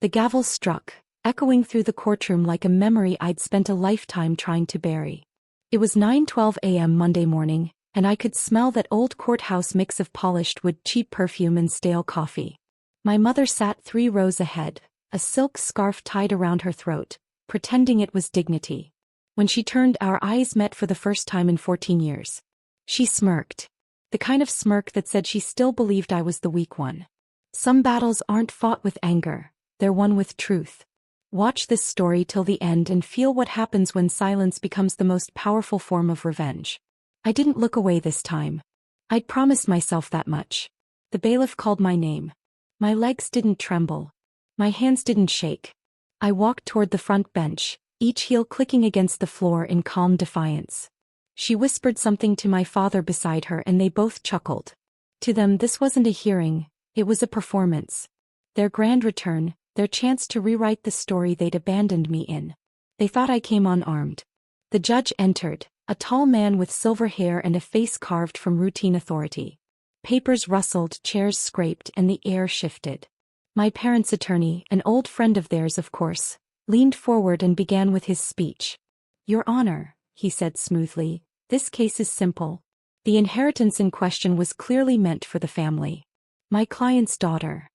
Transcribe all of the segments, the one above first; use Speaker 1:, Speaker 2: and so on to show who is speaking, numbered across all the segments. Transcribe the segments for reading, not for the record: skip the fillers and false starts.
Speaker 1: The gavel struck, echoing through the courtroom like a memory I'd spent a lifetime trying to bury. It was 9:12 a.m. Monday morning, and I could smell that old courthouse mix of polished wood, cheap perfume, and stale coffee. My mother sat 3 rows ahead, a silk scarf tied around her throat, pretending it was dignity. When she turned, our eyes met for the first time in 14 years. She smirked. The kind of smirk that said she still believed I was the weak one. Some battles aren't fought with anger, they're won with truth. Watch this story till the end and feel what happens when silence becomes the most powerful form of revenge. I didn't look away this time. I'd promised myself that much. The bailiff called my name. My legs didn't tremble. My hands didn't shake. I walked toward the front bench, each heel clicking against the floor in calm defiance. She whispered something to my father beside her and they both chuckled. To them this wasn't a hearing, it was a performance. Their grand return, their chance to rewrite the story they'd abandoned me in. They thought I came unarmed. The judge entered, a tall man with silver hair and a face carved from routine authority. Papers rustled, chairs scraped, and the air shifted. My parents' attorney, an old friend of theirs of course, leaned forward and began with his speech. "Your Honor," he said smoothly, "this case is simple. The inheritance in question was clearly meant for the family. My client's daughter."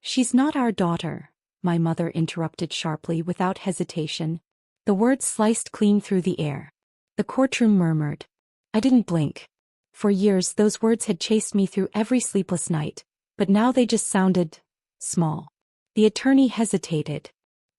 Speaker 1: "She's not our daughter," my mother interrupted sharply without hesitation. The words sliced clean through the air. The courtroom murmured. I didn't blink. For years those words had chased me through every sleepless night, but now they just sounded small. The attorney hesitated.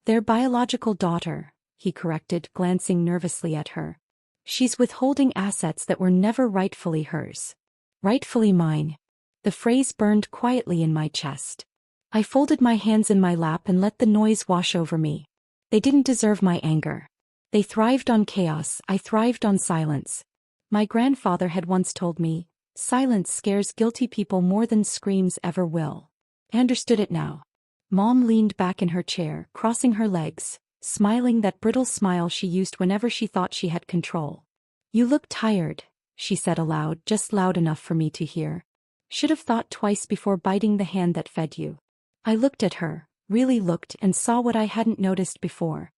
Speaker 1: "Their biological daughter," he corrected, glancing nervously at her. "She's withholding assets that were never rightfully hers." Rightfully mine. The phrase burned quietly in my chest. I folded my hands in my lap and let the noise wash over me. They didn't deserve my anger. They thrived on chaos, I thrived on silence. My grandfather had once told me, "Silence scares guilty people more than screams ever will." I understood it now. Mom leaned back in her chair, crossing her legs, smiling that brittle smile she used whenever she thought she had control. "You look tired," she said aloud, just loud enough for me to hear. "Should have thought twice before biting the hand that fed you." I looked at her, really looked, and saw what I hadn't noticed before.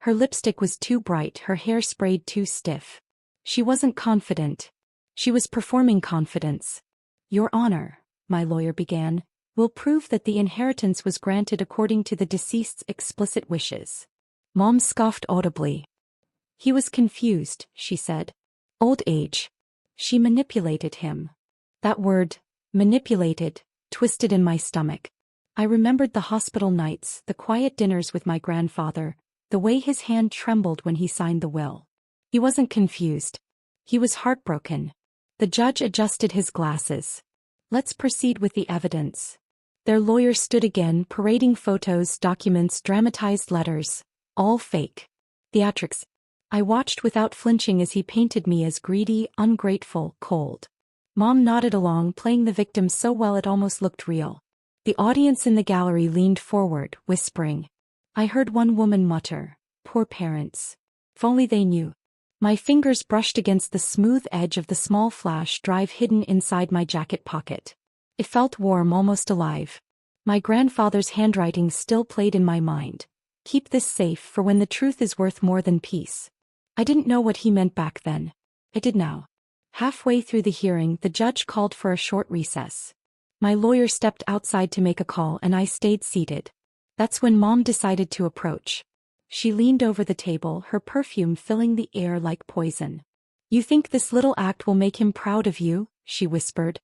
Speaker 1: Her lipstick was too bright, her hair sprayed too stiff. She wasn't confident. She was performing confidence. "Your Honor," my lawyer began, "will prove that the inheritance was granted according to the deceased's explicit wishes." Mom scoffed audibly. "He was confused," she said. "Old age. She manipulated him." That word, manipulated, twisted in my stomach. I remembered the hospital nights, the quiet dinners with my grandfather, the way his hand trembled when he signed the will. He wasn't confused. He was heartbroken. The judge adjusted his glasses. "Let's proceed with the evidence." Their lawyer stood again, parading photos, documents, dramatized letters, all fake. Theatrics. I watched without flinching as he painted me as greedy, ungrateful, cold. Mom nodded along, playing the victim so well it almost looked real. The audience in the gallery leaned forward, whispering. I heard one woman mutter, "Poor parents. If only they knew." My fingers brushed against the smooth edge of the small flash drive hidden inside my jacket pocket. It felt warm, almost alive. My grandfather's handwriting still played in my mind. "Keep this safe for when the truth is worth more than peace." I didn't know what he meant back then. I did now. Halfway through the hearing, the judge called for a short recess. My lawyer stepped outside to make a call and I stayed seated. That's when Mom decided to approach. She leaned over the table, her perfume filling the air like poison. "You think this little act will make him proud of you?" she whispered.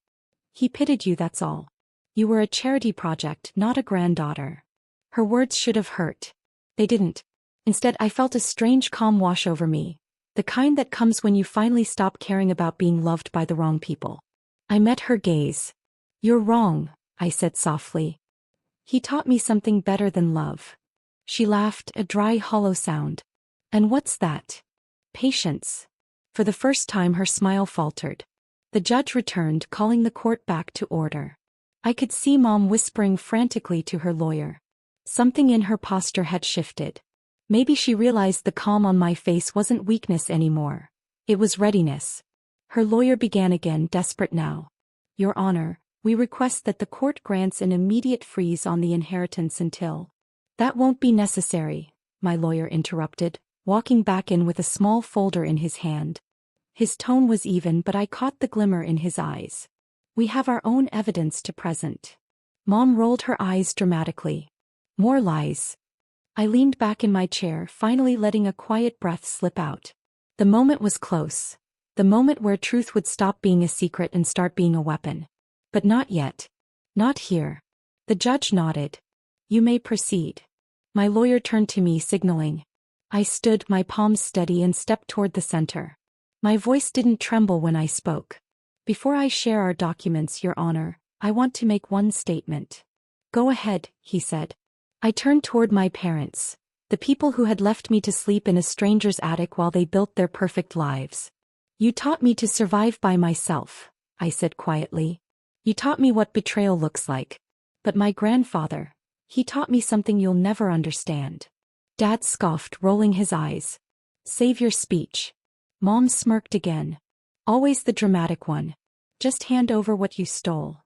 Speaker 1: "He pitied you, that's all. You were a charity project, not a granddaughter." Her words should have hurt. They didn't. Instead, I felt a strange calm wash over me, the kind that comes when you finally stop caring about being loved by the wrong people. I met her gaze. "You're wrong," I said softly. "He taught me something better than love." She laughed, a dry, hollow sound. "And what's that?" "Patience." For the first time her smile faltered. The judge returned, calling the court back to order. I could see Mom whispering frantically to her lawyer. Something in her posture had shifted. Maybe she realized the calm on my face wasn't weakness anymore. It was readiness. Her lawyer began again, desperate now. "Your Honor, we request that the court grants an immediate freeze on the inheritance until..." That won't be necessary, my lawyer interrupted, walking back in with a small folder in his hand. His tone was even, but I caught the glimmer in his eyes. We have our own evidence to present. Mom rolled her eyes dramatically. More lies. I leaned back in my chair, finally letting a quiet breath slip out. The moment was close. The moment where truth would stop being a secret and start being a weapon. But not yet. Not here. The judge nodded. You may proceed. My lawyer turned to me, signaling. I stood, my palms steady, and stepped toward the center. My voice didn't tremble when I spoke. Before I share our documents, Your Honor, I want to make one statement. Go ahead, he said. I turned toward my parents, the people who had left me to sleep in a stranger's attic while they built their perfect lives. You taught me to survive by myself, I said quietly. You taught me what betrayal looks like. But my grandfather, he taught me something you'll never understand. Dad scoffed, rolling his eyes. Save your speech. Mom smirked again. Always the dramatic one. Just hand over what you stole.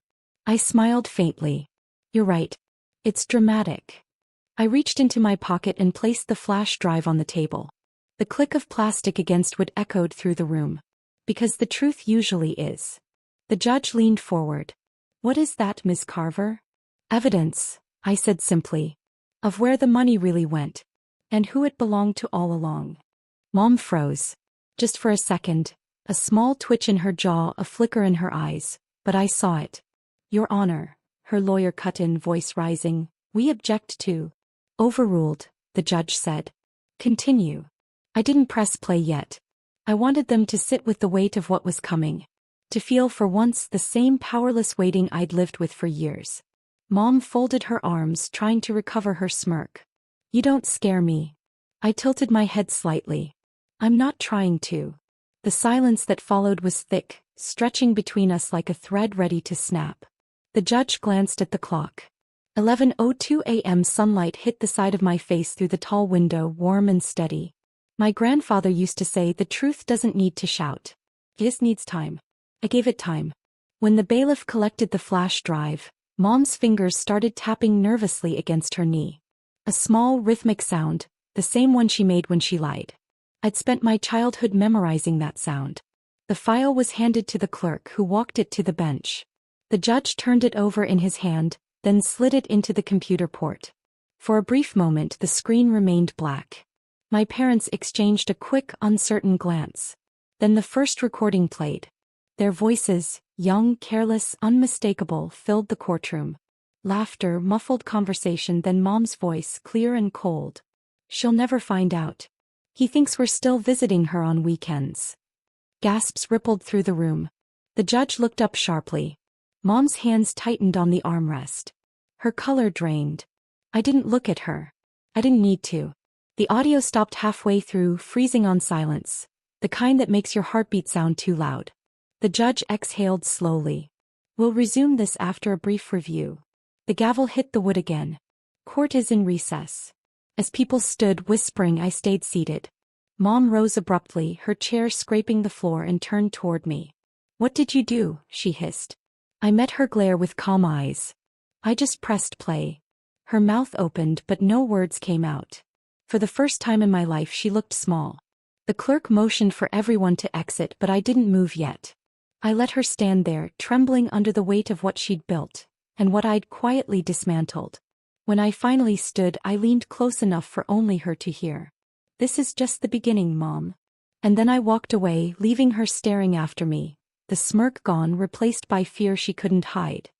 Speaker 1: I smiled faintly. You're right. It's dramatic. I reached into my pocket and placed the flash drive on the table. The click of plastic against wood echoed through the room. Because the truth usually is. The judge leaned forward. What is that, Miss Carver? Evidence, I said simply. Of where the money really went. And who it belonged to all along. Mom froze. Just for a second. A small twitch in her jaw, a flicker in her eyes. But I saw it. Your Honor, her lawyer cut in, voice rising. We object to. Overruled, the judge said. Continue. I didn't press play yet. I wanted them to sit with the weight of what was coming. To feel for once the same powerless waiting I'd lived with for years. Mom folded her arms, trying to recover her smirk. You don't scare me. I tilted my head slightly. I'm not trying to. The silence that followed was thick, stretching between us like a thread ready to snap. The judge glanced at the clock. 11:02 a.m. Sunlight hit the side of my face through the tall window, warm and steady. My grandfather used to say the truth doesn't need to shout. It just needs time. I gave it time. When the bailiff collected the flash drive, Mom's fingers started tapping nervously against her knee. A small, rhythmic sound, the same one she made when she lied. I'd spent my childhood memorizing that sound. The file was handed to the clerk, who walked it to the bench. The judge turned it over in his hand, then slid it into the computer port. For a brief moment the screen remained black. My parents exchanged a quick, uncertain glance. Then the first recording played. Their voices, young, careless, unmistakable, filled the courtroom. Laughter, muffled conversation, then Mom's voice, clear and cold. She'll never find out. He thinks we're still visiting her on weekends. Gasps rippled through the room. The judge looked up sharply. Mom's hands tightened on the armrest. Her color drained. I didn't look at her. I didn't need to. The audio stopped halfway through, freezing on silence. The kind that makes your heartbeat sound too loud. The judge exhaled slowly. We'll resume this after a brief review. The gavel hit the wood again. Court is in recess. As people stood whispering, I stayed seated. Mom rose abruptly, her chair scraping the floor, and turned toward me. What did you do? She hissed. I met her glare with calm eyes. I just pressed play. Her mouth opened, but no words came out. For the first time in my life she looked small. The clerk motioned for everyone to exit, but I didn't move yet. I let her stand there, trembling under the weight of what she'd built, and what I'd quietly dismantled. When I finally stood, I leaned close enough for only her to hear. This is just the beginning, Mom. And then I walked away, leaving her staring after me, the smirk gone, replaced by fear she couldn't hide.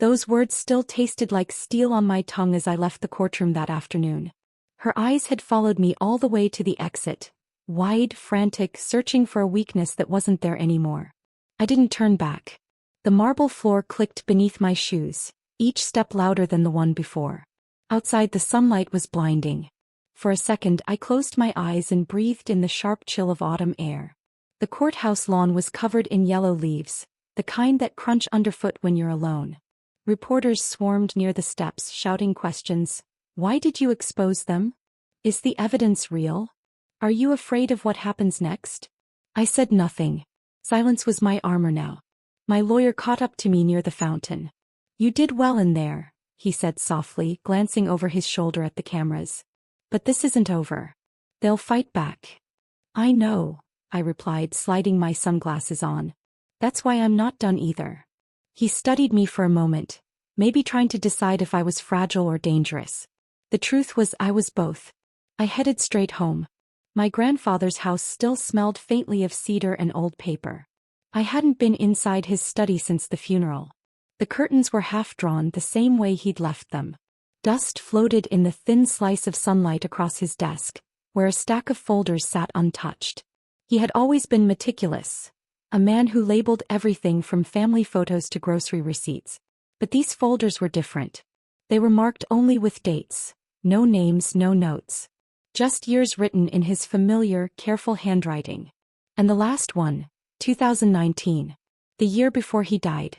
Speaker 1: Those words still tasted like steel on my tongue as I left the courtroom that afternoon. Her eyes had followed me all the way to the exit, wide, frantic, searching for a weakness that wasn't there anymore. I didn't turn back. The marble floor clicked beneath my shoes, each step louder than the one before. Outside the sunlight was blinding. For a second I closed my eyes and breathed in the sharp chill of autumn air. The courthouse lawn was covered in yellow leaves, the kind that crunch underfoot when you're alone. Reporters swarmed near the steps, shouting questions. Why did you expose them? Is the evidence real? Are you afraid of what happens next? I said nothing. Silence was my armor now. My lawyer caught up to me near the fountain. You did well in there, he said softly, glancing over his shoulder at the cameras. But this isn't over. They'll fight back. I know, I replied, sliding my sunglasses on. That's why I'm not done either. He studied me for a moment, maybe trying to decide if I was fragile or dangerous. The truth was I was both. I headed straight home. My grandfather's house still smelled faintly of cedar and old paper. I hadn't been inside his study since the funeral. The curtains were half drawn the same way he'd left them. Dust floated in the thin slice of sunlight across his desk, where a stack of folders sat untouched. He had always been meticulous, a man who labeled everything from family photos to grocery receipts. But these folders were different. They were marked only with dates, no names, no notes. Just years written in his familiar, careful handwriting. And the last one, 2019. The year before he died.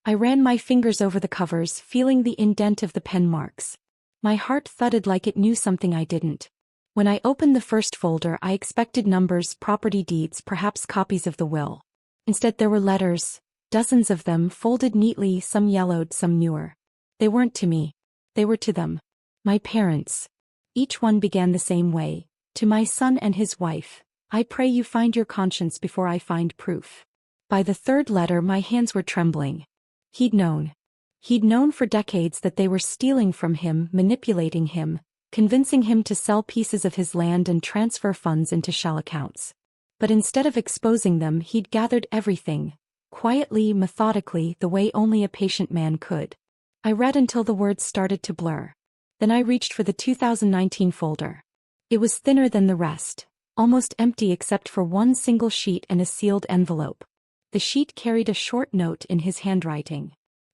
Speaker 1: I ran my fingers over the covers, feeling the indent of the pen marks. My heart thudded like it knew something I didn't. When I opened the first folder, I expected numbers, property deeds, perhaps copies of the will. Instead there were letters, dozens of them, folded neatly, some yellowed, some newer. They weren't to me. They were to them. My parents. Each one began the same way. To my son and his wife, I pray you find your conscience before I find proof. By the third letter my hands were trembling. He'd known. He'd known for decades that they were stealing from him, manipulating him, convincing him to sell pieces of his land and transfer funds into shell accounts. But instead of exposing them, he'd gathered everything, quietly, methodically, the way only a patient man could. I read until the words started to blur. Then I reached for the 2019 folder. It was thinner than the rest, almost empty except for one single sheet and a sealed envelope. The sheet carried a short note in his handwriting.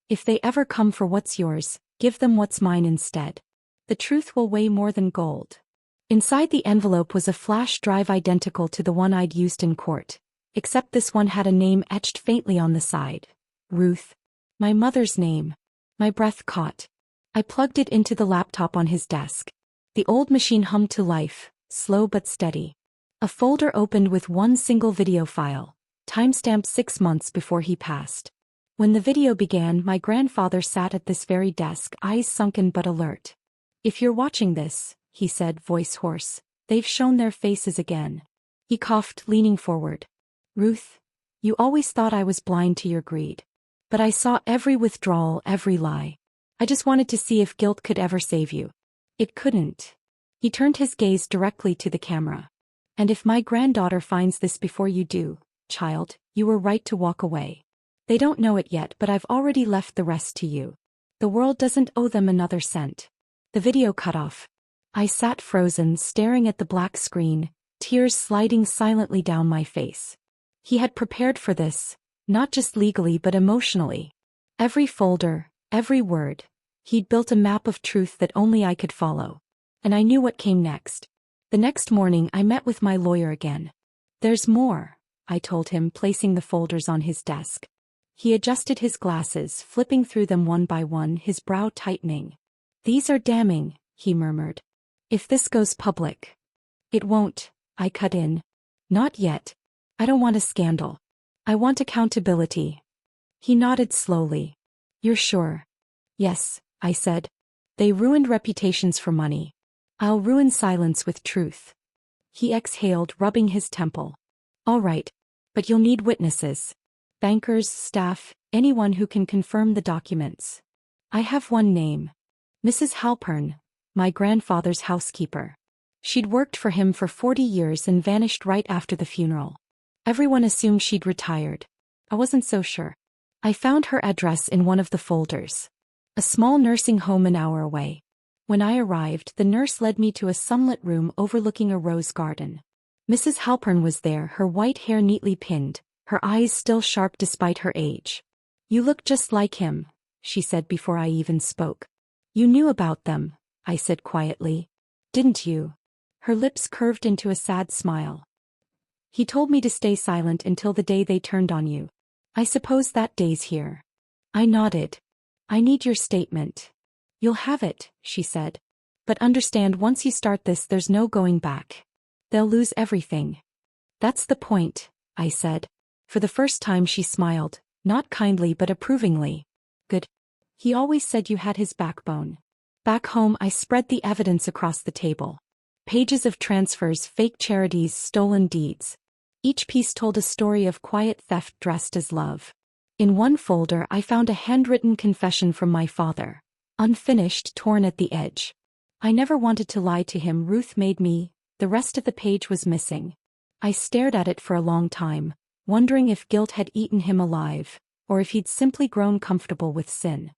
Speaker 1: If they ever come for what's yours, give them what's mine instead. The truth will weigh more than gold. Inside the envelope was a flash drive identical to the one I'd used in court, except this one had a name etched faintly on the side. Ruth. My mother's name. My breath caught. I plugged it into the laptop on his desk. The old machine hummed to life, slow but steady. A folder opened with one single video file, timestamped 6 months before he passed. When the video began, my grandfather sat at this very desk, eyes sunken but alert. If you're watching this, he said, voice hoarse, they've shown their faces again. He coughed, leaning forward. Ruth, you always thought I was blind to your greed. But I saw every withdrawal, every lie. I just wanted to see if guilt could ever save you. It couldn't. He turned his gaze directly to the camera. And if my granddaughter finds this before you do, child, you were right to walk away. They don't know it yet, but I've already left the rest to you. The world doesn't owe them another cent. The video cut off. I sat frozen, staring at the black screen, tears sliding silently down my face. He had prepared for this, not just legally but emotionally. Every folder, every word. He'd built a map of truth that only I could follow. And I knew what came next. The next morning I met with my lawyer again. There's more, I told him, placing the folders on his desk. He adjusted his glasses, flipping through them one by one, his brow tightening. These are damning, he murmured. If this goes public. It won't, I cut in. Not yet. I don't want a scandal. I want accountability. He nodded slowly. You're sure? Yes, I said. They ruined reputations for money. I'll ruin silence with truth. He exhaled, rubbing his temple. All right, but you'll need witnesses. Bankers, staff, anyone who can confirm the documents. I have one name. Mrs. Halpern, my grandfather's housekeeper. She'd worked for him for 40 years and vanished right after the funeral. Everyone assumed she'd retired. I wasn't so sure. I found her address in one of the folders. A small nursing home an hour away. When I arrived, the nurse led me to a sunlit room overlooking a rose garden. Mrs. Halpern was there, her white hair neatly pinned, her eyes still sharp despite her age. You look just like him, she said before I even spoke. You knew about them, I said quietly. Didn't you? Her lips curved into a sad smile. He told me to stay silent until the day they turned on you. I suppose that day's here. I nodded. I need your statement. You'll have it, she said. But understand, once you start this, there's no going back. They'll lose everything. That's the point, I said. For the first time she smiled, not kindly but approvingly. Good. He always said you had his backbone. Back home, I spread the evidence across the table. Pages of transfers, fake charities, stolen deeds. Each piece told a story of quiet theft dressed as love. In one folder, I found a handwritten confession from my father. Unfinished, torn at the edge. I never wanted to lie to him, Ruth made me. The rest of the page was missing. I stared at it for a long time, wondering if guilt had eaten him alive, or if he'd simply grown comfortable with sin.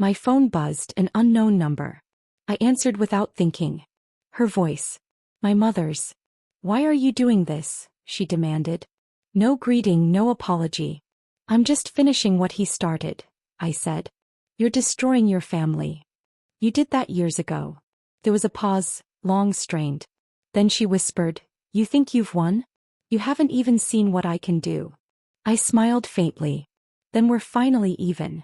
Speaker 1: My phone buzzed, an unknown number. I answered without thinking. Her voice. My mother's. "Why are you doing this?" she demanded. No greeting, no apology. "I'm just finishing what he started," I said. "You're destroying your family. You did that years ago." There was a pause, long strained. Then she whispered, "You think you've won? You haven't even seen what I can do." I smiled faintly. "Then we're finally even."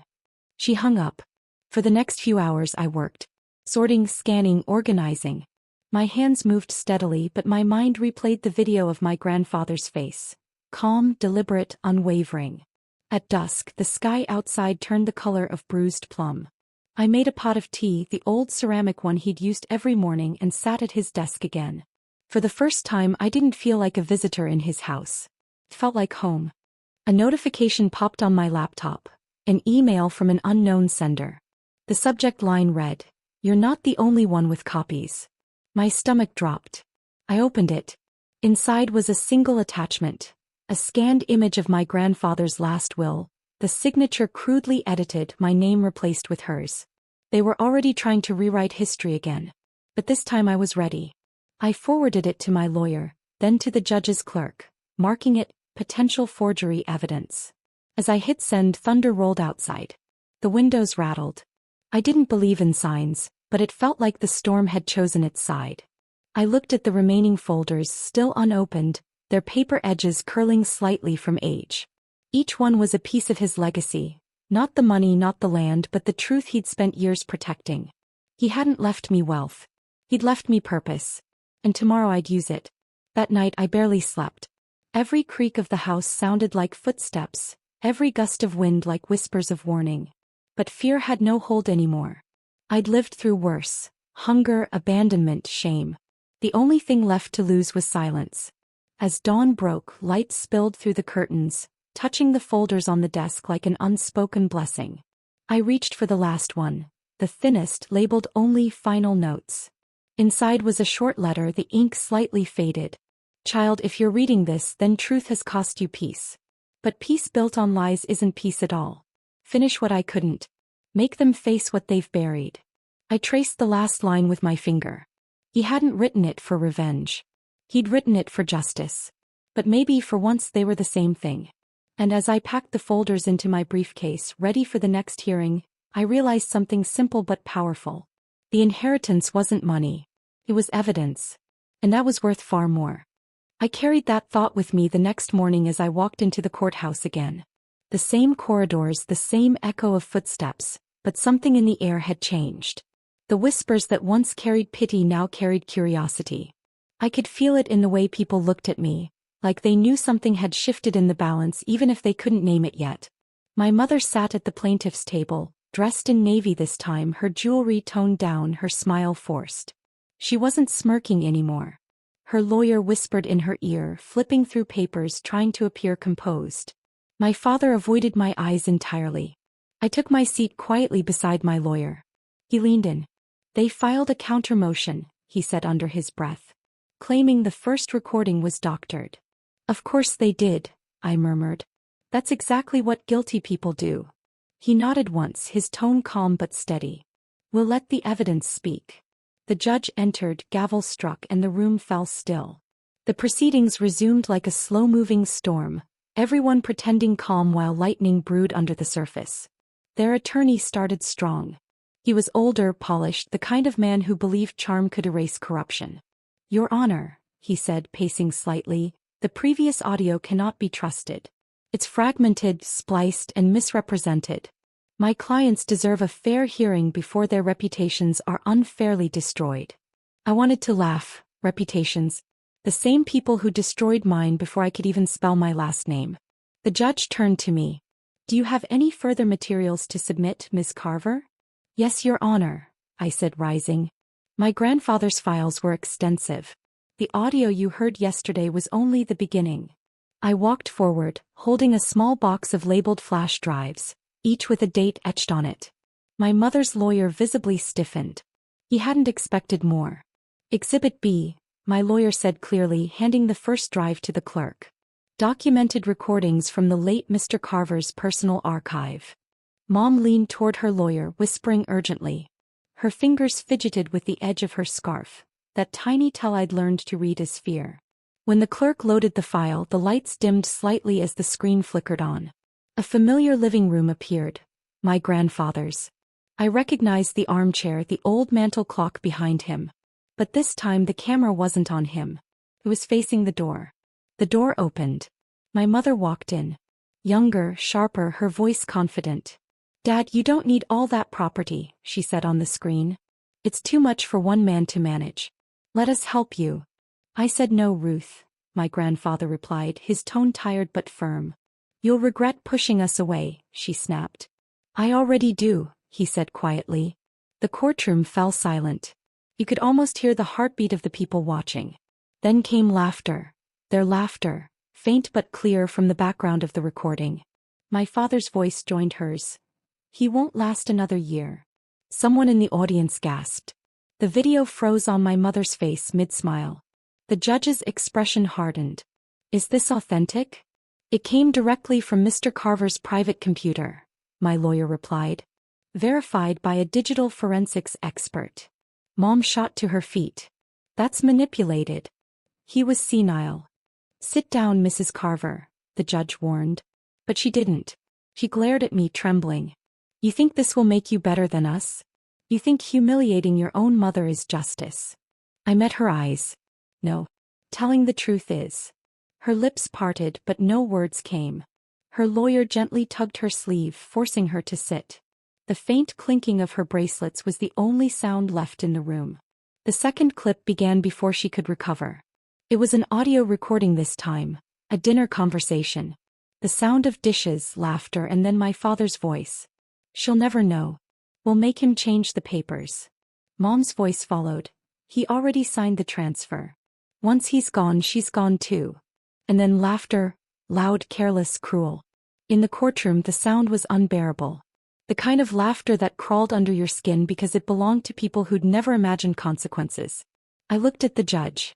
Speaker 1: She hung up. For the next few hours I worked. Sorting, scanning, organizing. My hands moved steadily, but my mind replayed the video of my grandfather's face. Calm, deliberate, unwavering. At dusk, the sky outside turned the color of bruised plum. I made a pot of tea, the old ceramic one he'd used every morning, and sat at his desk again. For the first time, I didn't feel like a visitor in his house. It felt like home. A notification popped on my laptop. An email from an unknown sender. The subject line read, "You're not the only one with copies." My stomach dropped. I opened it. Inside was a single attachment. A scanned image of my grandfather's last will, the signature crudely edited, my name replaced with hers. They were already trying to rewrite history again. But this time I was ready. I forwarded it to my lawyer, then to the judge's clerk, marking it, potential forgery evidence. As I hit send, thunder rolled outside. The windows rattled. I didn't believe in signs, but it felt like the storm had chosen its side. I looked at the remaining folders, still unopened, their paper edges curling slightly from age. Each one was a piece of his legacy. Not the money, not the land, but the truth he'd spent years protecting. He hadn't left me wealth. He'd left me purpose. And tomorrow I'd use it. That night I barely slept. Every creak of the house sounded like footsteps, every gust of wind like whispers of warning. But fear had no hold anymore. I'd lived through worse. Hunger, abandonment, shame. The only thing left to lose was silence. As dawn broke, light spilled through the curtains, touching the folders on the desk like an unspoken blessing. I reached for the last one, the thinnest, labeled only "Final Notes." Inside was a short letter, the ink slightly faded. "Child, if you're reading this, then truth has cost you peace. But peace built on lies isn't peace at all. Finish what I couldn't. Make them face what they've buried." I traced the last line with my finger. He hadn't written it for revenge. He'd written it for justice. But maybe for once they were the same thing. And as I packed the folders into my briefcase, ready for the next hearing, I realized something simple but powerful. The inheritance wasn't money. It was evidence. And that was worth far more. I carried that thought with me the next morning as I walked into the courthouse again. The same corridors, the same echo of footsteps, but something in the air had changed. The whispers that once carried pity now carried curiosity. I could feel it in the way people looked at me, like they knew something had shifted in the balance even if they couldn't name it yet. My mother sat at the plaintiff's table, dressed in navy this time, her jewelry toned down, her smile forced. She wasn't smirking anymore. Her lawyer whispered in her ear, flipping through papers, trying to appear composed. My father avoided my eyes entirely. I took my seat quietly beside my lawyer. He leaned in. "They filed a counter-motion," he said under his breath, claiming the first recording was doctored. "Of course they did," I murmured. "That's exactly what guilty people do." He nodded once, his tone calm but steady. "We'll let the evidence speak." The judge entered, gavel struck, and the room fell still. The proceedings resumed like a slow-moving storm, everyone pretending calm while lightning brewed under the surface. Their attorney started strong. He was older, polished, the kind of man who believed charm could erase corruption. "Your Honor," he said, pacing slightly, "the previous audio cannot be trusted. It's fragmented, spliced, and misrepresented. My clients deserve a fair hearing before their reputations are unfairly destroyed." I wanted to laugh. Reputations. The same people who destroyed mine before I could even spell my last name. The judge turned to me. Do you have any further materials to submit, Miss Carver? Yes, Your Honor, I said, rising. My grandfather's files were extensive. The audio you heard yesterday was only the beginning. I walked forward, holding a small box of labeled flash drives, each with a date etched on it. My mother's lawyer visibly stiffened. He hadn't expected more. Exhibit B, my lawyer said clearly, handing the first drive to the clerk. Documented recordings from the late Mr. Carver's personal archive. Mom leaned toward her lawyer, whispering urgently. Her fingers fidgeted with the edge of her scarf, that tiny tell I'd learned to read as fear. When the clerk loaded the file, the lights dimmed slightly as the screen flickered on. A familiar living room appeared. My grandfather's. I recognized the armchair, the old mantel clock behind him. But this time the camera wasn't on him. It was facing the door. The door opened. My mother walked in. Younger, sharper, her voice confident. Dad, you don't need all that property, she said on the screen. It's too much for one man to manage. Let us help you. I said no, Ruth, my grandfather replied, his tone tired but firm. You'll regret pushing us away, she snapped. I already do, he said quietly. The courtroom fell silent. You could almost hear the heartbeat of the people watching. Then came laughter. Their laughter, faint but clear from the background of the recording. My father's voice joined hers. He won't last another year. Someone in the audience gasped. The video froze on my mother's face mid-smile. The judge's expression hardened. Is this authentic? It came directly from Mr. Carver's private computer, my lawyer replied. Verified by a digital forensics expert. Mom shot to her feet. That's manipulated. He was senile. Sit down, Mrs. Carver, the judge warned. But she didn't. She glared at me, trembling. You think this will make you better than us? You think humiliating your own mother is justice? I met her eyes. No. Telling the truth is. Her lips parted, but no words came. Her lawyer gently tugged her sleeve, forcing her to sit. The faint clinking of her bracelets was the only sound left in the room. The second clip began before she could recover. It was an audio recording this time, a dinner conversation. The sound of dishes, laughter, and then my father's voice. She'll never know. We'll make him change the papers. Mom's voice followed. He already signed the transfer. Once he's gone, she's gone too. And then laughter, loud, careless, cruel. In the courtroom the sound was unbearable. The kind of laughter that crawled under your skin because it belonged to people who'd never imagined consequences. I looked at the judge.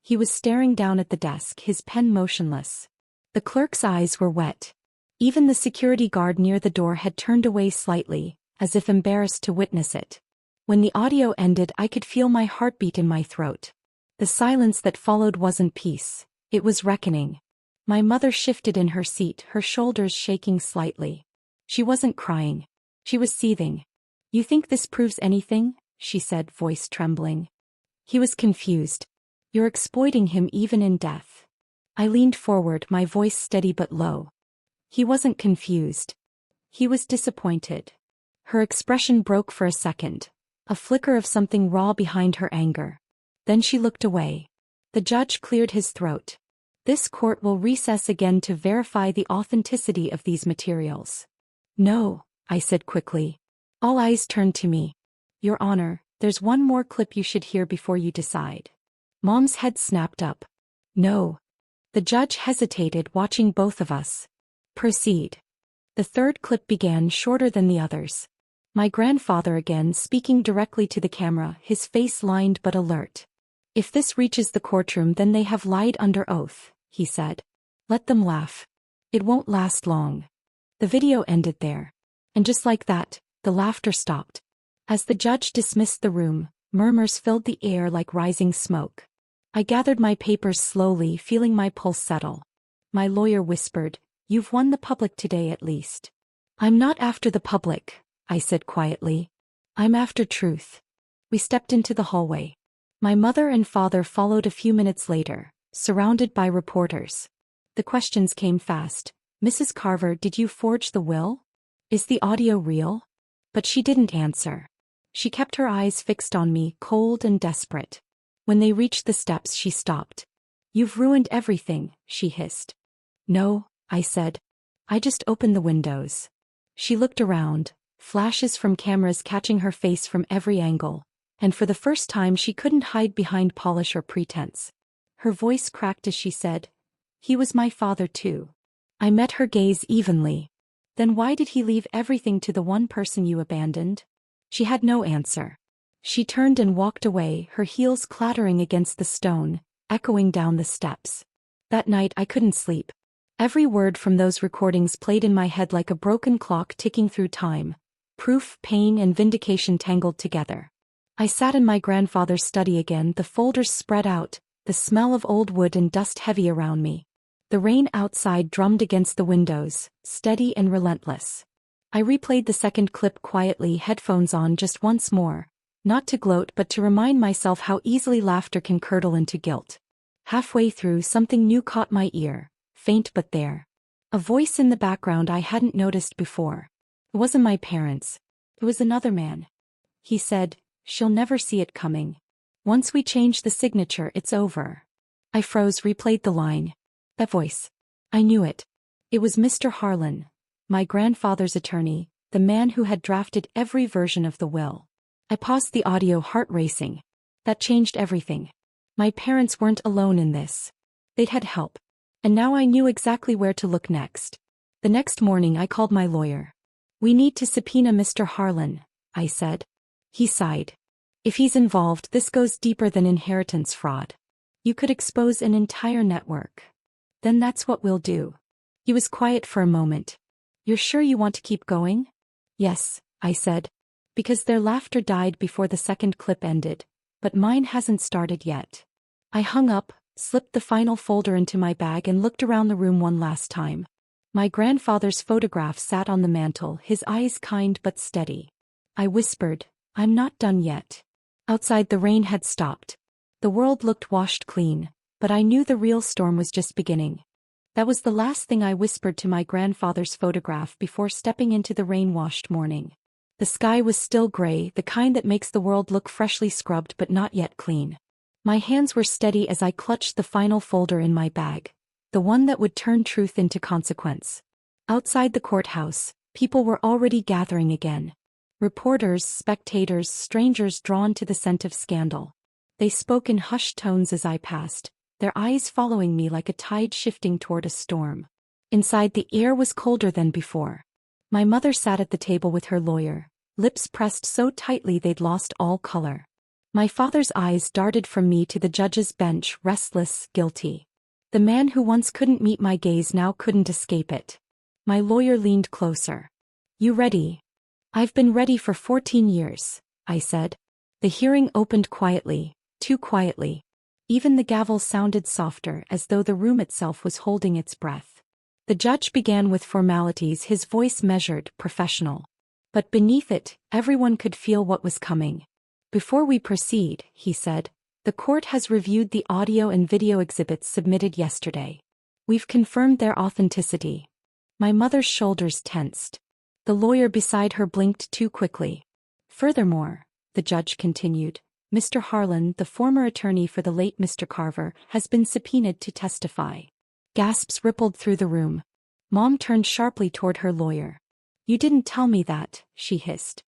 Speaker 1: He was staring down at the desk, his pen motionless. The clerk's eyes were wet. Even the security guard near the door had turned away slightly, as if embarrassed to witness it. When the audio ended, I could feel my heartbeat in my throat. The silence that followed wasn't peace, it was reckoning. My mother shifted in her seat, her shoulders shaking slightly. She wasn't crying. She was seething. You think this proves anything? She said, voice trembling. He was confused. You're exploiting him even in death. I leaned forward, my voice steady but low. He wasn't confused. He was disappointed. Her expression broke for a second, a flicker of something raw behind her anger. Then she looked away. The judge cleared his throat. This court will recess again to verify the authenticity of these materials. No, I said quickly. All eyes turned to me. Your Honor, there's one more clip you should hear before you decide. Mom's head snapped up. No. The judge hesitated, watching both of us. Proceed. The third clip began, shorter than the others. My grandfather again, speaking directly to the camera, his face lined but alert. If this reaches the courtroom, then they have lied under oath, he said. Let them laugh. It won't last long. The video ended there. And just like that, the laughter stopped. As the judge dismissed the room, murmurs filled the air like rising smoke. I gathered my papers slowly, feeling my pulse settle. My lawyer whispered, "You've won the public today at least." "I'm not after the public," I said quietly. "I'm after truth." We stepped into the hallway. My mother and father followed a few minutes later, surrounded by reporters. The questions came fast. "Mrs. Carver, did you forge the will? Is the audio real?" But she didn't answer. She kept her eyes fixed on me, cold and desperate. When they reached the steps, she stopped. "You've ruined everything," she hissed. "No," I said. I just opened the windows. She looked around, flashes from cameras catching her face from every angle, and for the first time she couldn't hide behind polish or pretense. Her voice cracked as she said, "He was my father too." I met her gaze evenly. "Then why did he leave everything to the one person you abandoned?" She had no answer. She turned and walked away, her heels clattering against the stone, echoing down the steps. That night I couldn't sleep. Every word from those recordings played in my head like a broken clock ticking through time. Proof, pain, and vindication tangled together. I sat in my grandfather's study again, the folders spread out, the smell of old wood and dust heavy around me. The rain outside drummed against the windows, steady and relentless. I replayed the second clip quietly, headphones on just once more, not to gloat but to remind myself how easily laughter can curdle into guilt. Halfway through, something new caught my ear, faint but there. A voice in the background I hadn't noticed before. It wasn't my parents. It was another man. He said, "She'll never see it coming. Once we change the signature, it's over." I froze, replayed the line. That voice. I knew it. It was Mr. Harlan, my grandfather's attorney, the man who had drafted every version of the will. I paused the audio, heart racing. That changed everything. My parents weren't alone in this. They'd had help. And now I knew exactly where to look next. The next morning I called my lawyer. "We need to subpoena Mr. Harlan," I said. He sighed. "If he's involved, this goes deeper than inheritance fraud. You could expose an entire network." "Then that's what we'll do." He was quiet for a moment. "You're sure you want to keep going?" "Yes," I said. Because their laughter died before the second clip ended, but mine hasn't started yet. I hung up, slipped the final folder into my bag and looked around the room one last time. My grandfather's photograph sat on the mantel, his eyes kind but steady. I whispered, "I'm not done yet." Outside the rain had stopped. The world looked washed clean, but I knew the real storm was just beginning. That was the last thing I whispered to my grandfather's photograph before stepping into the rain-washed morning. The sky was still gray, the kind that makes the world look freshly scrubbed but not yet clean. My hands were steady as I clutched the final folder in my bag, the one that would turn truth into consequence. Outside the courthouse, people were already gathering again. Reporters, spectators, strangers drawn to the scent of scandal. They spoke in hushed tones as I passed, their eyes following me like a tide shifting toward a storm. Inside, the air was colder than before. My mother sat at the table with her lawyer, lips pressed so tightly they'd lost all color. My father's eyes darted from me to the judge's bench, restless, guilty. The man who once couldn't meet my gaze now couldn't escape it. My lawyer leaned closer. "You ready?" "I've been ready for 14 years, I said. The hearing opened quietly, too quietly. Even the gavel sounded softer, as though the room itself was holding its breath. The judge began with formalities, his voice measured, professional. But beneath it, everyone could feel what was coming. "Before we proceed," he said, "the court has reviewed the audio and video exhibits submitted yesterday. We've confirmed their authenticity." My mother's shoulders tensed. The lawyer beside her blinked too quickly. "Furthermore," the judge continued, "Mr. Harlan, the former attorney for the late Mr. Carver, has been subpoenaed to testify." Gasps rippled through the room. Mom turned sharply toward her lawyer. "You didn't tell me that," she hissed.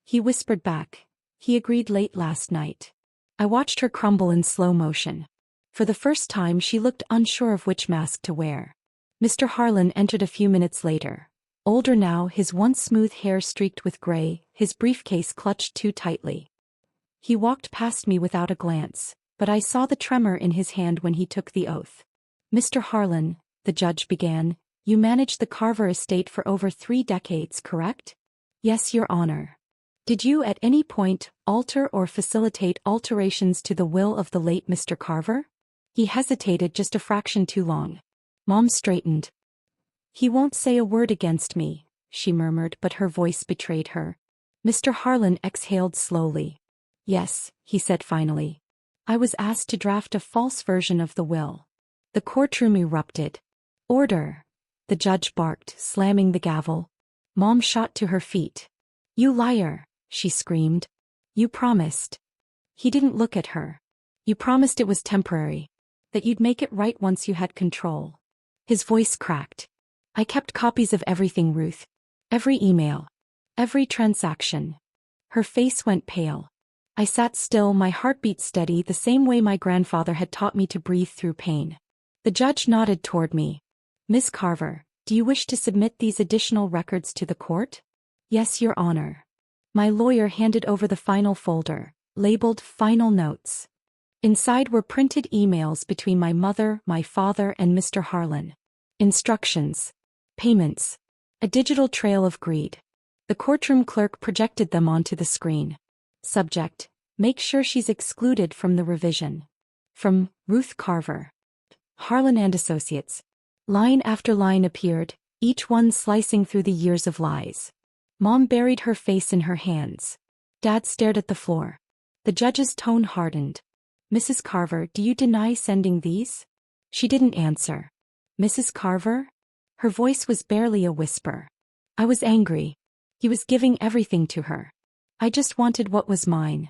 Speaker 1: He whispered back, "He agreed late last night." I watched her crumble in slow motion. For the first time she looked unsure of which mask to wear. Mr. Harlan entered a few minutes later. Older now, his once smooth hair streaked with gray, his briefcase clutched too tightly. He walked past me without a glance, but I saw the tremor in his hand when he took the oath. "Mr. Harlan," the judge began, "you managed the Carver estate for over 3 decades, correct?" "Yes, Your Honor." "Did you at any point alter or facilitate alterations to the will of the late Mr. Carver?" He hesitated just a fraction too long. Mom straightened. "He won't say a word against me," she murmured, but her voice betrayed her. Mr. Harlan exhaled slowly. "Yes," he said finally. "I was asked to draft a false version of the will." The courtroom erupted. "Order!" the judge barked, slamming the gavel. Mom shot to her feet. "You liar!" she screamed. "You promised." He didn't look at her. "You promised it was temporary. That you'd make it right once you had control." His voice cracked. I kept copies of everything, Ruth. Every email. Every transaction. Her face went pale. I sat still, my heartbeat steady, the same way my grandfather had taught me to breathe through pain. The judge nodded toward me. Miss Carver, do you wish to submit these additional records to the court? Yes, Your Honor. My lawyer handed over the final folder, labeled Final Notes. Inside were printed emails between my mother, my father, and Mr. Harlan. Instructions. Payments. A digital trail of greed. The courtroom clerk projected them onto the screen. Subject: make sure she's excluded from the revision. From Ruth Carver. Harlan and Associates. Line after line appeared, each one slicing through the years of lies. Mom buried her face in her hands. Dad stared at the floor. The judge's tone hardened. Mrs. Carver, do you deny sending these? She didn't answer. Mrs. Carver? Her voice was barely a whisper. I was angry. He was giving everything to her. I just wanted what was mine.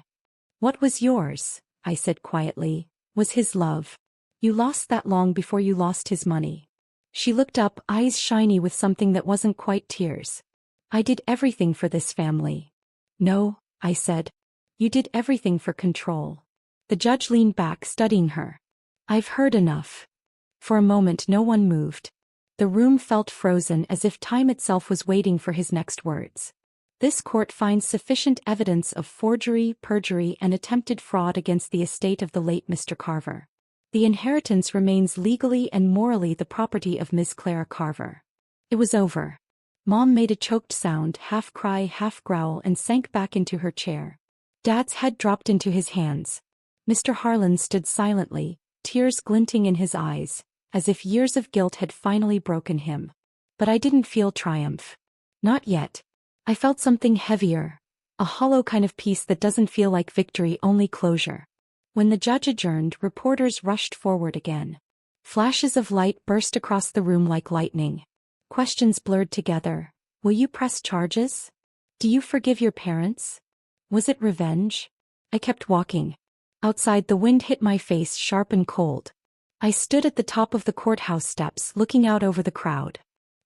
Speaker 1: What was yours, I said quietly, was his love. You lost that long before you lost his money. She looked up, eyes shiny with something that wasn't quite tears. I did everything for this family. No, I said. You did everything for control. The judge leaned back, studying her. I've heard enough. For a moment no one moved. The room felt frozen, as if time itself was waiting for his next words. This court finds sufficient evidence of forgery, perjury, and attempted fraud against the estate of the late Mr. Carver. The inheritance remains legally and morally the property of Miss Clara Carver. It was over. Mom made a choked sound, half cry, half growl, and sank back into her chair. Dad's head dropped into his hands. Mr. Harlan stood silently, tears glinting in his eyes, as if years of guilt had finally broken him. But I didn't feel triumph. Not yet. I felt something heavier, a hollow kind of peace that doesn't feel like victory, only closure. When the judge adjourned, reporters rushed forward again. Flashes of light burst across the room like lightning. Questions blurred together. Will you press charges? Do you forgive your parents? Was it revenge? I kept walking. Outside, the wind hit my face, sharp and cold. I stood at the top of the courthouse steps, looking out over the crowd.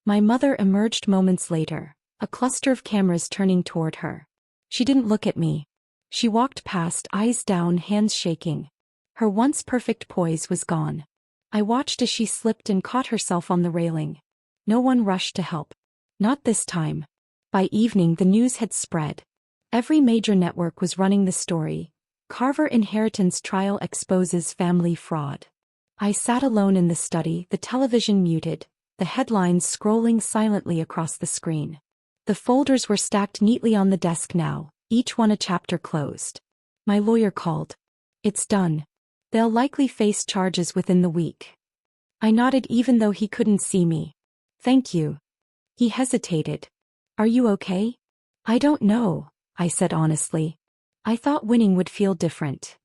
Speaker 1: My mother emerged moments later, a cluster of cameras turning toward her. She didn't look at me. She walked past, eyes down, hands shaking. Her once perfect poise was gone. I watched as she slipped and caught herself on the railing. No one rushed to help. Not this time. By evening the news had spread. Every major network was running the story. Carver inheritance trial exposes family fraud. I sat alone in the study, the television muted, the headlines scrolling silently across the screen. The folders were stacked neatly on the desk now, each one a chapter closed. My lawyer called. It's done. They'll likely face charges within the week. I nodded even though he couldn't see me. Thank you. He hesitated. Are you okay? I don't know, I said honestly. I thought winning would feel different.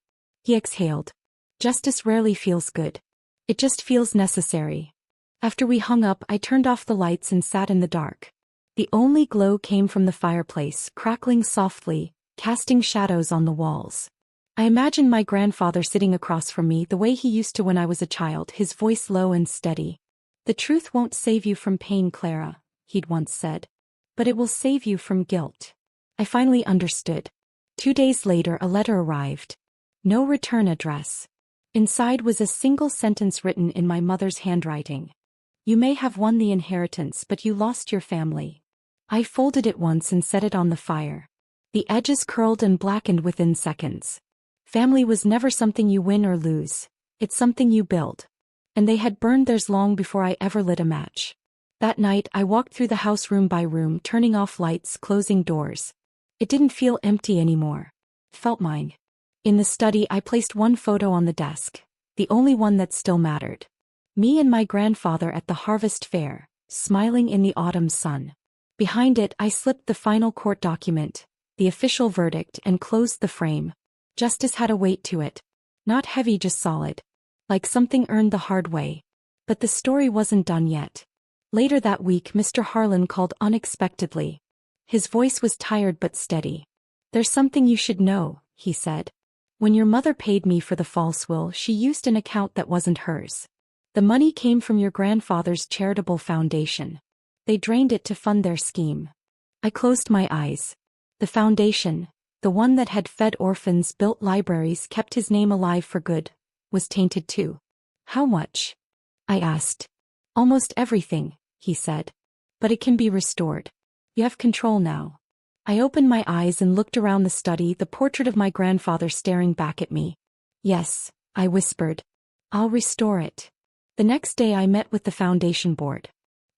Speaker 1: He exhaled. Justice rarely feels good. It just feels necessary. After we hung up, I turned off the lights and sat in the dark. The only glow came from the fireplace, crackling softly, casting shadows on the walls. I imagined my grandfather sitting across from me the way he used to when I was a child, his voice low and steady. The truth won't save you from pain, Clara, he'd once said. But it will save you from guilt. I finally understood. 2 days later a letter arrived. No return address. Inside was a single sentence written in my mother's handwriting. You may have won the inheritance, but you lost your family. I folded it once and set it on the fire. The edges curled and blackened within seconds. Family was never something you win or lose. It's something you build. And they had burned theirs long before I ever lit a match. That night I walked through the house room by room, turning off lights, closing doors. It didn't feel empty anymore. It felt mine. In the study I placed one photo on the desk, the only one that still mattered. Me and my grandfather at the harvest fair, smiling in the autumn sun. Behind it I slipped the final court document, the official verdict, and closed the frame. Justice had a weight to it. Not heavy, just solid. Like something earned the hard way. But the story wasn't done yet. Later that week Mr. Harlan called unexpectedly. His voice was tired but steady. There's something you should know, he said. When your mother paid me for the false will, she used an account that wasn't hers. The money came from your grandfather's charitable foundation. They drained it to fund their scheme. I closed my eyes. The foundation, the one that had fed orphans, built libraries, kept his name alive for good, was tainted too. How much? I asked. Almost everything, he said. But it can be restored. You have control now. I opened my eyes and looked around the study, the portrait of my grandfather staring back at me. Yes, I whispered. I'll restore it. The next day I met with the foundation board.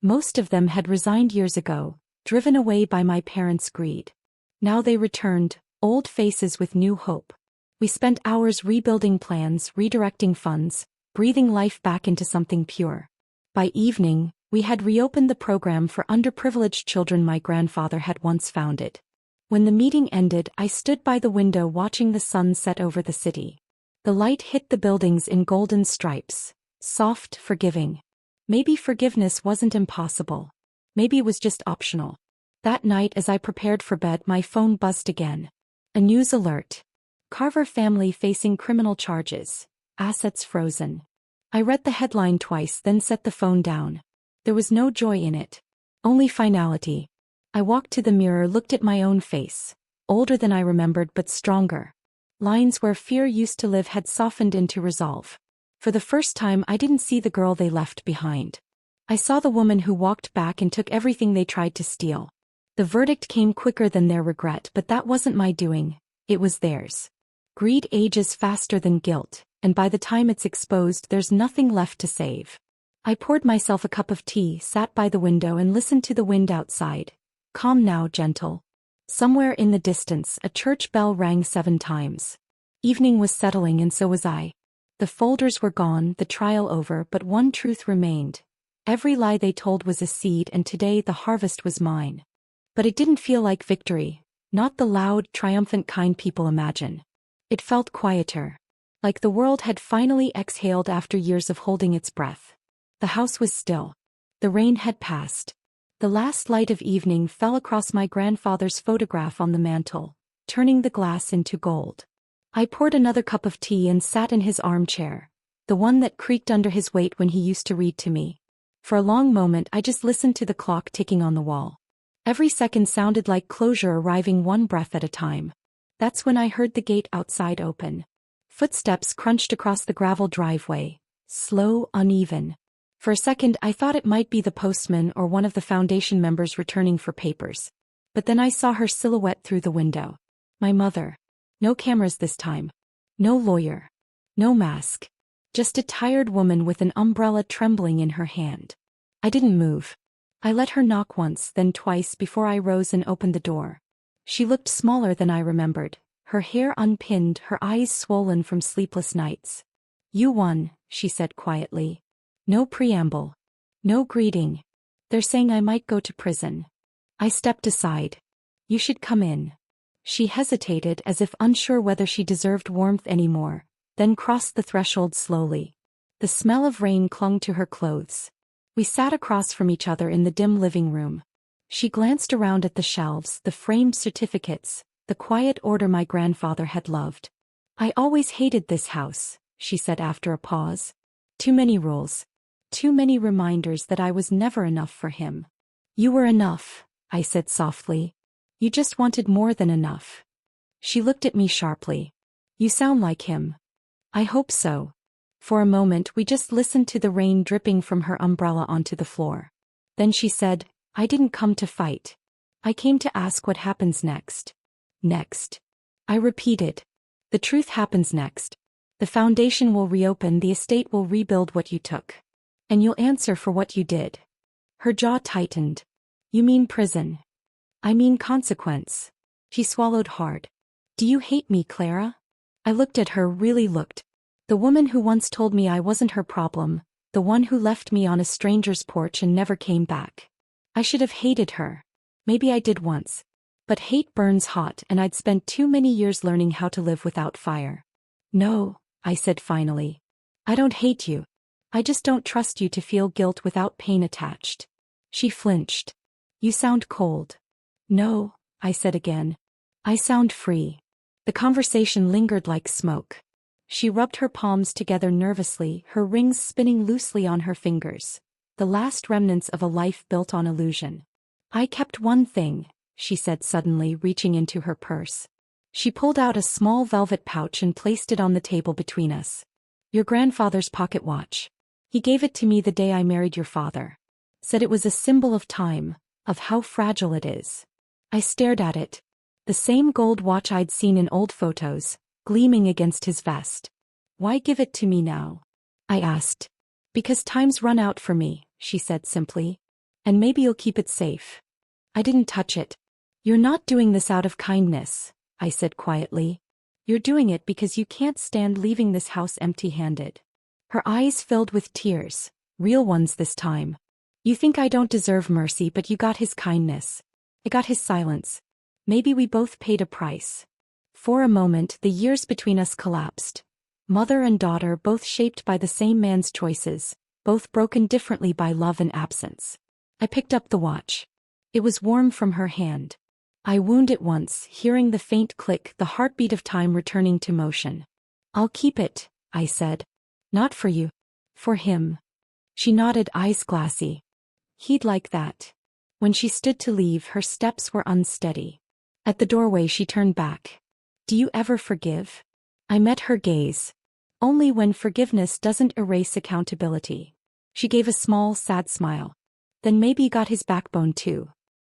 Speaker 1: Most of them had resigned years ago, driven away by my parents' greed. Now they returned, old faces with new hope. We spent hours rebuilding plans, redirecting funds, breathing life back into something pure. By evening, we had reopened the program for underprivileged children my grandfather had once founded. When the meeting ended, I stood by the window watching the sun set over the city. The light hit the buildings in golden stripes, soft, forgiving. Maybe forgiveness wasn't impossible. Maybe it was just optional. That night as I prepared for bed, my phone buzzed again. A news alert. Carver family facing criminal charges. Assets frozen. I read the headline twice, then set the phone down. There was no joy in it. Only finality. I walked to the mirror, looked at my own face. Older than I remembered, but stronger. Lines where fear used to live had softened into resolve. For the first time, I didn't see the girl they left behind. I saw the woman who walked back and took everything they tried to steal. The verdict came quicker than their regret, but that wasn't my doing. It was theirs. Greed ages faster than guilt, and by the time it's exposed, there's nothing left to save. I poured myself a cup of tea, sat by the window and listened to the wind outside. Calm now, gentle. Somewhere in the distance, a church bell rang 7 times. Evening was settling and so was I. The folders were gone, the trial over, but one truth remained. Every lie they told was a seed, and today the harvest was mine. But it didn't feel like victory, not the loud, triumphant kind people imagine. It felt quieter. Like the world had finally exhaled after years of holding its breath. The house was still. The rain had passed. The last light of evening fell across my grandfather's photograph on the mantel, turning the glass into gold. I poured another cup of tea and sat in his armchair, the one that creaked under his weight when he used to read to me. For a long moment I just listened to the clock ticking on the wall. Every second sounded like closure arriving one breath at a time. That's when I heard the gate outside open. Footsteps crunched across the gravel driveway, slow, uneven. For a second I thought it might be the postman or one of the foundation members returning for papers. But then I saw her silhouette through the window. My mother. No cameras this time. No lawyer. No mask. Just a tired woman with an umbrella trembling in her hand. I didn't move. I let her knock once, then twice before I rose and opened the door. She looked smaller than I remembered, her hair unpinned, her eyes swollen from sleepless nights. You won, she said quietly. No preamble. No greeting. They're saying I might go to prison. I stepped aside. You should come in. She hesitated as if unsure whether she deserved warmth anymore, then crossed the threshold slowly. The smell of rain clung to her clothes. We sat across from each other in the dim living room. She glanced around at the shelves, the framed certificates, the quiet order my grandfather had loved. I always hated this house, she said after a pause. Too many rules. Too many reminders that I was never enough for him. You were enough, I said softly. You just wanted more than enough. She looked at me sharply. You sound like him. I hope so. For a moment we just listened to the rain dripping from her umbrella onto the floor. Then she said, I didn't come to fight. I came to ask what happens next. Next. I repeated. The truth happens next. The foundation will reopen, the estate will rebuild what you took. And you'll answer for what you did. Her jaw tightened. You mean prison? I mean consequence. She swallowed hard. Do you hate me, Clara? I looked at her, really looked. The woman who once told me I wasn't her problem, the one who left me on a stranger's porch and never came back. I should have hated her. Maybe I did once. But hate burns hot, and I'd spent too many years learning how to live without fire. No, I said finally. I don't hate you. I just don't trust you to feel guilt without pain attached. She flinched. You sound cold. No, I said again. I sound free. The conversation lingered like smoke. She rubbed her palms together nervously, her rings spinning loosely on her fingers. The last remnants of a life built on illusion. I kept one thing, she said suddenly, reaching into her purse. She pulled out a small velvet pouch and placed it on the table between us. Your grandfather's pocket watch. He gave it to me the day I married your father. Said it was a symbol of time, of how fragile it is. I stared at it. The same gold watch I'd seen in old photos, gleaming against his vest. Why give it to me now? I asked. Because time's run out for me, she said simply. And maybe you'll keep it safe. I didn't touch it. You're not doing this out of kindness, I said quietly. You're doing it because you can't stand leaving this house empty-handed. Her eyes filled with tears, real ones this time. You think I don't deserve mercy, but you got his kindness. I got his silence. Maybe we both paid a price. For a moment, the years between us collapsed. Mother and daughter, both shaped by the same man's choices, both broken differently by love and absence. I picked up the watch. It was warm from her hand. I wound it once, hearing the faint click, the heartbeat of time returning to motion. I'll keep it, I said. Not for you. For him. She nodded, eyes glassy. He'd like that. When she stood to leave, her steps were unsteady. At the doorway she turned back. Do you ever forgive? I met her gaze. Only when forgiveness doesn't erase accountability. She gave a small, sad smile. Then maybe you got his backbone too.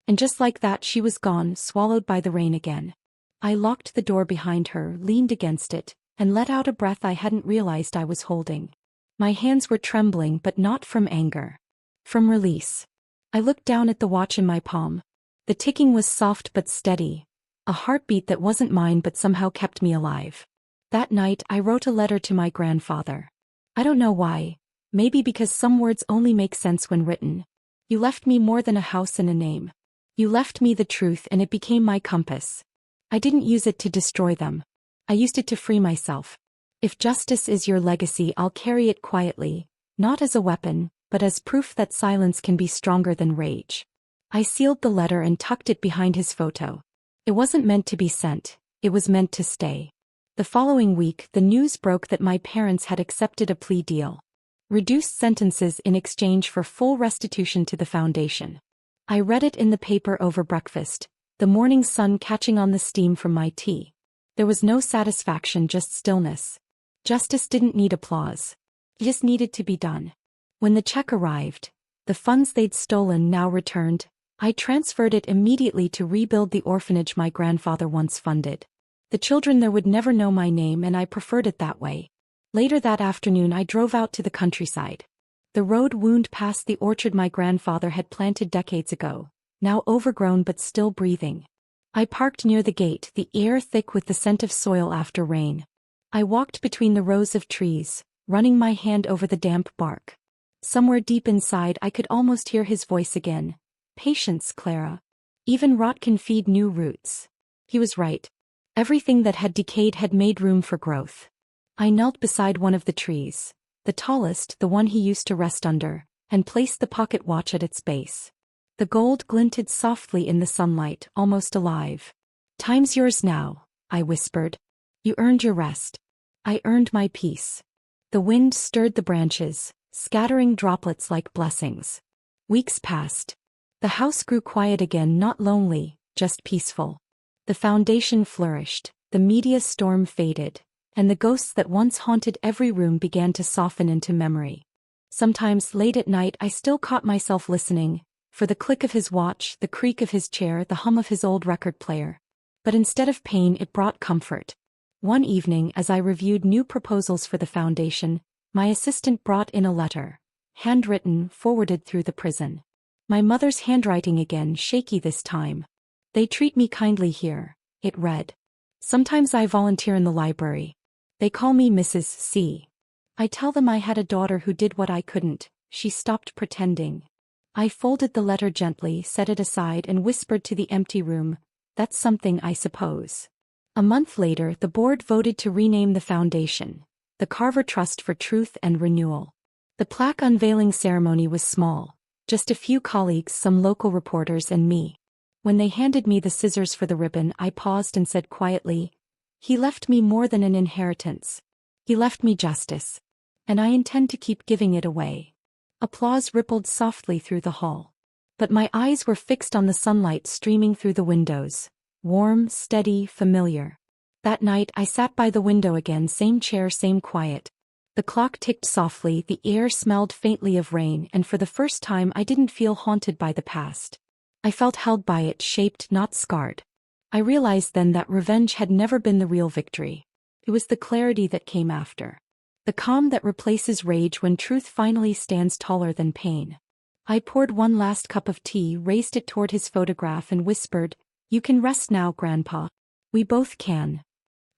Speaker 1: And just like that she was gone, swallowed by the rain again. I locked the door behind her, leaned against it, and let out a breath I hadn't realized I was holding. My hands were trembling, but not from anger. From release. I looked down at the watch in my palm. The ticking was soft but steady. A heartbeat that wasn't mine but somehow kept me alive. That night I wrote a letter to my grandfather. I don't know why. Maybe because some words only make sense when written. You left me more than a house and a name. You left me the truth, and it became my compass. I didn't use it to destroy them. I used it to free myself. If justice is your legacy, I'll carry it quietly, not as a weapon, but as proof that silence can be stronger than rage. I sealed the letter and tucked it behind his photo. It wasn't meant to be sent, it was meant to stay. The following week, the news broke that my parents had accepted a plea deal. Reduced sentences in exchange for full restitution to the foundation. I read it in the paper over breakfast, the morning sun catching on the steam from my tea. There was no satisfaction, just stillness. Justice didn't need applause. It just needed to be done. When the check arrived, the funds they'd stolen now returned, I transferred it immediately to rebuild the orphanage my grandfather once funded. The children there would never know my name, and I preferred it that way. Later that afternoon I drove out to the countryside. The road wound past the orchard my grandfather had planted decades ago, now overgrown but still breathing. I parked near the gate, the air thick with the scent of soil after rain. I walked between the rows of trees, running my hand over the damp bark. Somewhere deep inside I could almost hear his voice again. Patience, Clara. Even rot can feed new roots. He was right. Everything that had decayed had made room for growth. I knelt beside one of the trees, the tallest, the one he used to rest under, and placed the pocket watch at its base. The gold glinted softly in the sunlight, almost alive. Time's yours now, I whispered. You earned your rest. I earned my peace. The wind stirred the branches, scattering droplets like blessings. Weeks passed. The house grew quiet again, not lonely, just peaceful. The foundation flourished, the media storm faded, and the ghosts that once haunted every room began to soften into memory. Sometimes late at night I still caught myself listening, for the click of his watch, the creak of his chair, the hum of his old record player. But instead of pain it brought comfort. One evening as I reviewed new proposals for the foundation, my assistant brought in a letter, handwritten, forwarded through the prison. My mother's handwriting again, shaky this time. They treat me kindly here, it read. Sometimes I volunteer in the library. They call me Mrs. C. I tell them I had a daughter who did what I couldn't. She stopped pretending. I folded the letter gently, set it aside, and whispered to the empty room, that's something, I suppose. A month later, the board voted to rename the foundation, the Carver Trust for Truth and Renewal. The plaque unveiling ceremony was small, just a few colleagues, some local reporters, and me. When they handed me the scissors for the ribbon, I paused and said quietly, he left me more than an inheritance. He left me justice. And I intend to keep giving it away. Applause rippled softly through the hall. But my eyes were fixed on the sunlight streaming through the windows. Warm, steady, familiar. That night I sat by the window again, same chair, same quiet. The clock ticked softly, the air smelled faintly of rain, and for the first time I didn't feel haunted by the past. I felt held by it, shaped, not scarred. I realized then that revenge had never been the real victory. It was the clarity that came after. The calm that replaces rage when truth finally stands taller than pain. I poured one last cup of tea, raised it toward his photograph and whispered, "You can rest now, Grandpa. We both can."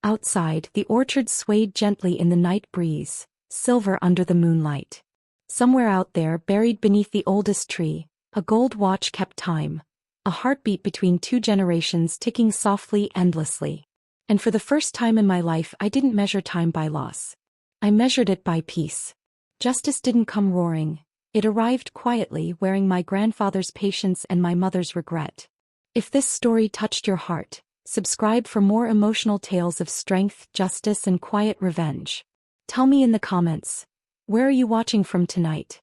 Speaker 1: Outside, the orchard swayed gently in the night breeze, silver under the moonlight. Somewhere out there, buried beneath the oldest tree, a gold watch kept time, a heartbeat between two generations ticking softly, endlessly. And for the first time in my life, I didn't measure time by loss. I measured it by peace. Justice didn't come roaring. It arrived quietly, wearing my grandfather's patience and my mother's regret. If this story touched your heart, subscribe for more emotional tales of strength, justice, and quiet revenge. Tell me in the comments, where are you watching from tonight?